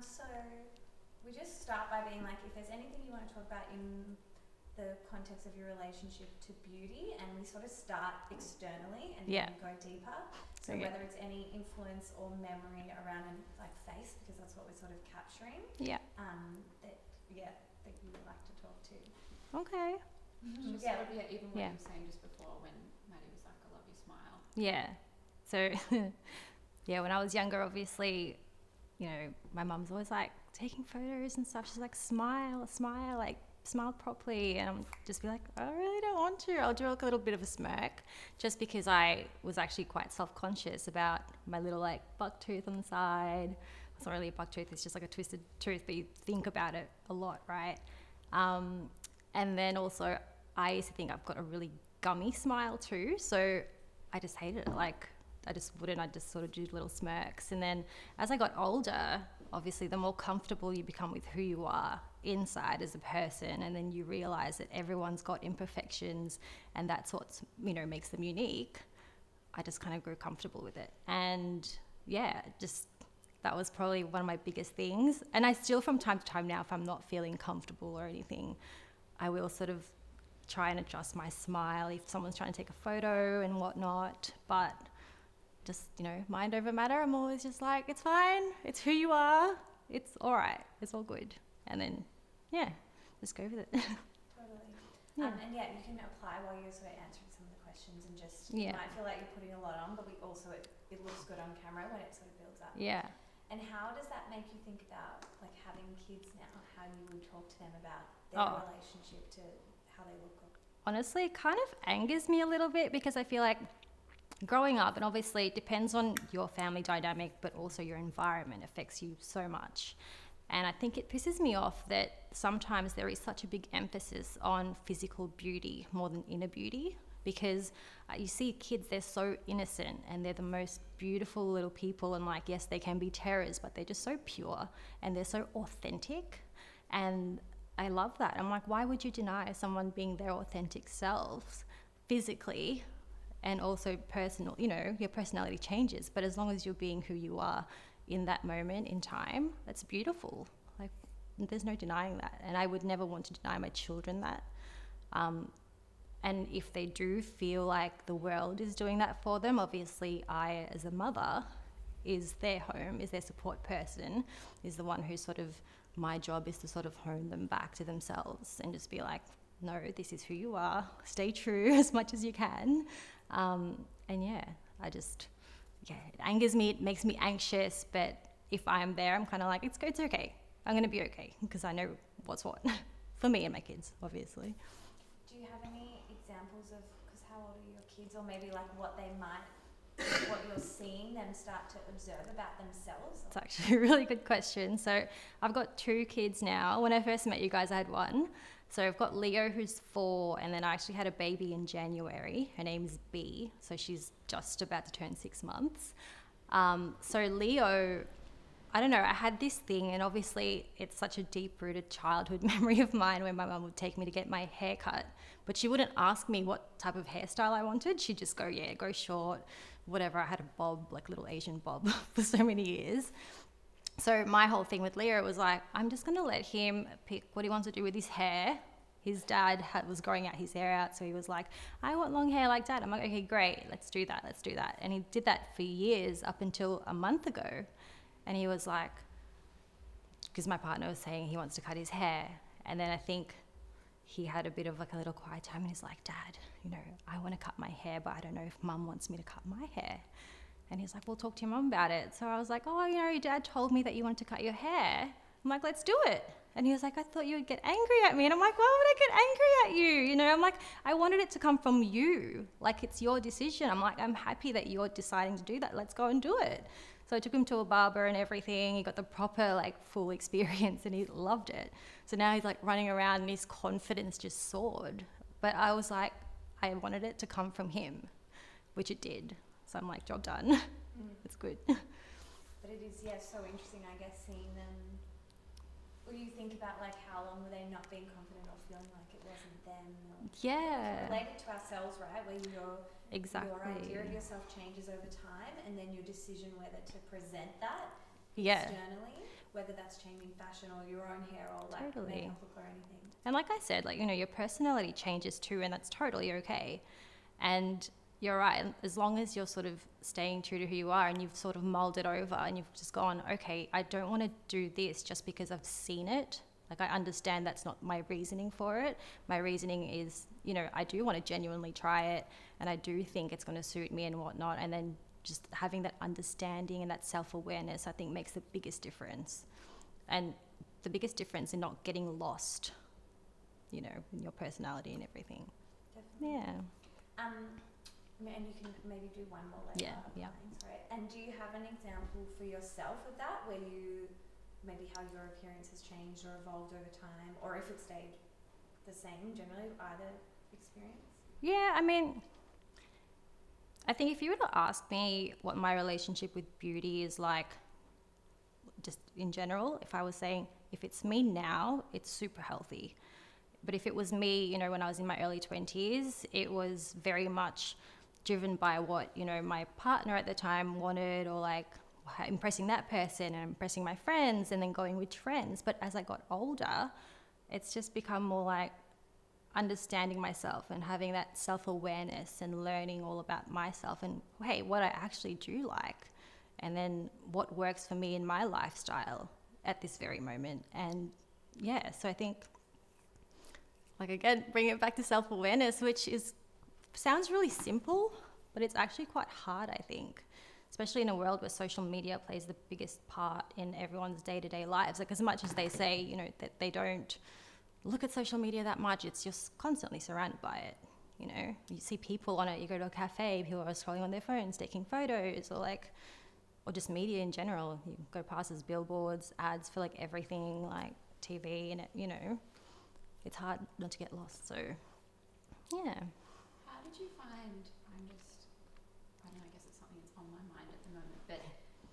So we just start by being like, if there's anything you want to talk about in the context of your relationship to beauty, and we sort of start externally and then go deeper. So whether it's any influence or memory around like face, because that's what we're sort of capturing. Yeah. That you would like to talk to. Okay. Mm-hmm. Sort of, even what you were saying just before when Maddie was like, I love your smile. Yeah. So, when I was younger, obviously, you know, my mum's always like taking photos and stuff. She's like, smile, like smile properly. And I'm just be like, I really don't want to. I'll do like a little bit of a smirk just because I was actually quite self-conscious about my little like buck tooth on the side. It's not really a buck tooth, it's just like a twisted tooth, but you think about it a lot, right? And then also I used to think I've got a really gummy smile too, so I just hated it. Like I just sort of do little smirks. And then as I got older, obviously the more comfortable you become with who you are inside as a person, and then you realize that everyone's got imperfections and that's what, you know, makes them unique, I just kind of grew comfortable with it. And that was probably one of my biggest things. And I still, from time to time now, if I'm not feeling comfortable or anything, I will sort of try and adjust my smile if someone's trying to take a photo and whatnot. But just, you know, mind over matter. I'm always just like, it's fine. It's who you are. It's all right. It's all good. And then, just go with it. Totally. Yeah. And you can apply while you're sort of answering some of the questions, and just, you might feel like you're putting a lot on, but it looks good on camera when it sort of builds up. Yeah. And how does that make you think about like having kids now, how you would talk to them about their relationship to how they look? Honestly, it kind of angers me a little bit because I feel like growing up, and obviously it depends on your family dynamic, but also your environment affects you so much. And I think it pisses me off that sometimes there is such a big emphasis on physical beauty more than inner beauty, because you see kids, they're so innocent and they're the most beautiful little people, and like, yes, they can be terrors, but they're just so pure and they're so authentic. And I love that. I'm like, why would you deny someone being their authentic selves physically? And also personal, you know, your personality changes, but as long as you're being who you are in that moment in time, that's beautiful. Like, there's no denying that. And I would never want to deny my children that. And if they do feel like the world is doing that for them, obviously I, as a mother, is their home, is their support person, is the one who sort of, my job is to sort of hone them back to themselves and just be like, no, this is who you are, stay true as much as you can. It angers me, it makes me anxious, but if I'm there, I'm kind of like, it's okay, I'm going to be okay, because I know what's what, for me and my kids, obviously. Do you have any examples of, because how old are your kids, or maybe like what you're seeing them start to observe about themselves? It's actually a really good question. So I've got 2 kids now. When I first met you guys, I had 1. So I've got Leo, who's 4, and then I actually had a baby in January. Her name's B, so she's just about to turn 6 months. So Leo, I don't know, I had this thing, and obviously it's such a deep-rooted childhood memory of mine when my mum would take me to get my hair cut, but she wouldn't ask me what type of hairstyle I wanted. She'd just go, go short, whatever. I had a bob, like little Asian bob for so many years. So my whole thing with Leo was like, I'm just going to let him pick what he wants to do with his hair. His dad was growing out his hair out, so he was like, I want long hair like Dad. I'm like, okay, great, let's do that. And he did that for years up until a month ago. And he was like, because my partner was saying he wants to cut his hair. And then I think he had a bit of like a little quiet time, and he's like, Dad, you know, I want to cut my hair, but I don't know if Mum wants me to cut my hair. And he's like, well, talk to your mum about it. So I was like, oh, you know, your dad told me that you wanted to cut your hair. I'm like, let's do it. And he was like, I thought you would get angry at me. And I'm like, why would I get angry at you? You know, I'm like, I wanted it to come from you. Like, it's your decision. I'm like, I'm happy that you're deciding to do that. Let's go and do it. So I took him to a barber and everything. He got the proper, like, full experience, and he loved it. So now he's like running around and his confidence just soared. But I was like, I wanted it to come from him, which it did. So I'm like, job done. It's good. But it is, so interesting, I guess, seeing them. What do you think about, like, how long were they not being confident or feeling like it wasn't them? Yeah. Related to ourselves, right? Where your Exactly. idea of yourself changes over time, and then your decision whether to present that Yeah. externally. whether that's changing fashion or your own hair or like makeup look or anything. And like I said, like, you know, your personality changes too, and that's totally okay. And you're right, as long as you're sort of staying true to who you are and you've sort of molded over and you've just gone, okay, I don't want to do this just because I've seen it. Like, I understand that's not my reasoning for it. My reasoning is, you know, I do want to genuinely try it and I do think it's going to suit me and whatnot. And then just having that understanding and that self-awareness, I think, makes the biggest difference. And the biggest difference in not getting lost, you know, in your personality and everything. Definitely. Yeah. And you can maybe do one more later. Yeah. Right. And do you have an example for yourself of that, where you, maybe how your appearance has changed or evolved over time, or if it stayed the same generally, either experience? Yeah, I mean, I think if you were to ask me what my relationship with beauty is like, just in general, if I was saying, if it's me now, it's super healthy. But if it was me, you know, when I was in my early 20s, it was very much driven by what, you know, my partner at the time wanted, or like impressing that person and impressing my friends and then going with friends. But as I got older, it's just become more like understanding myself and having that self-awareness and learning all about myself and, hey, what I actually do like, and then what works for me in my lifestyle at this very moment. And yeah, so I think, like, again, bring it back to self-awareness, which sounds really simple, but it's actually quite hard, I think, especially in a world where social media plays the biggest part in everyone's day-to-day lives. Like, as much as they say, you know, that they don't look at social media that much, it's just constantly surrounded by it. You know, you see people on it, you go to a cafe, people are scrolling on their phones, taking photos, or just media in general. You go past as billboards, ads for like everything, like TV, and it, you know, it's hard not to get lost. So, yeah. How did you find, I don't know, I guess it's something that's on my mind at the moment, but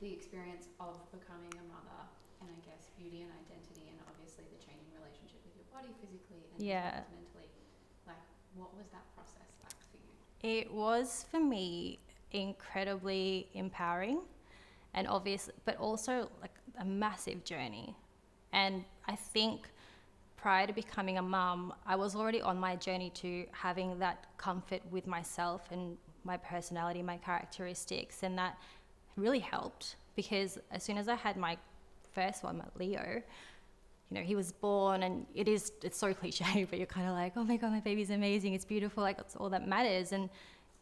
the experience of becoming a mother, and I guess beauty and identity, and obviously the changing relationship with your body physically and as well as mentally. Like, what was that process like for you? It was, for me, incredibly empowering, and obvious, but also like a massive journey. And I think prior to becoming a mum, I was already on my journey to having that comfort with myself and my personality, my characteristics, and that really helped, because as soon as I had my first one, my Leo, you know, he was born, and it's so cliche, but you're kind of like, oh my God, my baby's amazing, it's beautiful, like, it's all that matters. And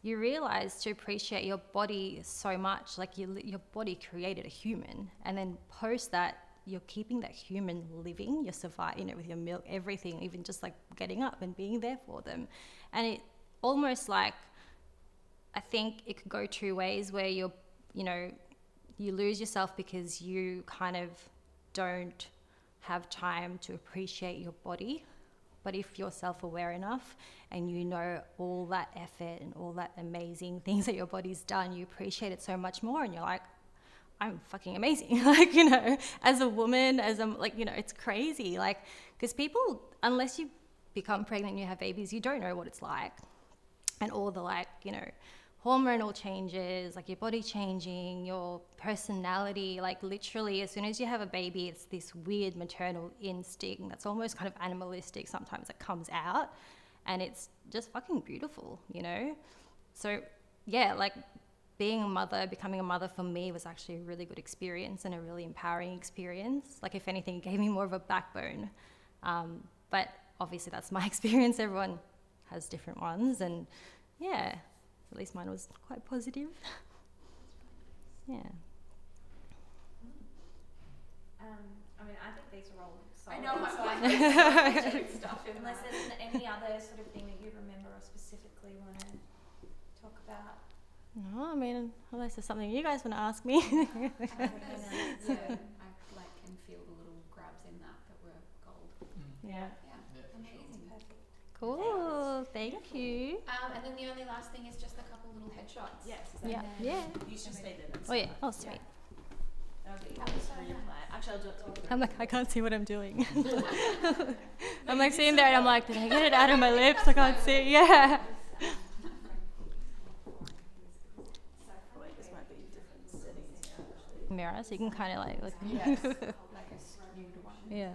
you realize to appreciate your body so much, like your body created a human, and then post that, you're keeping that human living, you're surviving, you know, with your milk, everything, even just like getting up and being there for them. And it almost like, I think it could go two ways, where you lose yourself because you kind of don't have time to appreciate your body. But if you're self-aware enough and you know all that effort and all that amazing things that your body's done, you appreciate it so much more, and you're like, I'm fucking amazing. Like, you know, as a woman, like, you know, it's crazy. Like, because people, unless you become pregnant and you have babies, you don't know what it's like. And all the, like, you know, hormonal changes, like your body changing, your personality, like literally as soon as you have a baby, it's this weird maternal instinct that's almost kind of animalistic sometimes that comes out, and it's just fucking beautiful, you know? So yeah, like being a mother, becoming a mother for me was actually a really good experience and a really empowering experience. Like, if anything, it gave me more of a backbone. But obviously that's my experience. Everyone has different ones, and yeah, at least mine was quite positive. Yeah. I mean, I think these are all solid. I know, so I'm like, stuff in unless that. there's any other sort of thing that you remember or specifically want to talk about. No, I mean, unless there's something you guys want to ask me. Yeah, I like can feel the little grabs in that were gold. Yeah. Amazing. Perfect. Cool. Thank you. And then the only last thing is just a couple little headshots. Yes. Yeah. Yeah. You should stay there. That's Oh yeah. fine. Oh sweet. Okay. Actually, I'll do it. I'm like, I can't see what I'm doing. I'm like sitting there and I'm like, did I get it out of my lips? I can't see. Yeah. Wait, this might be different settings now, actually. Mirrors. camera, so you can kind of like look. Yes, like a skewed one. Yeah.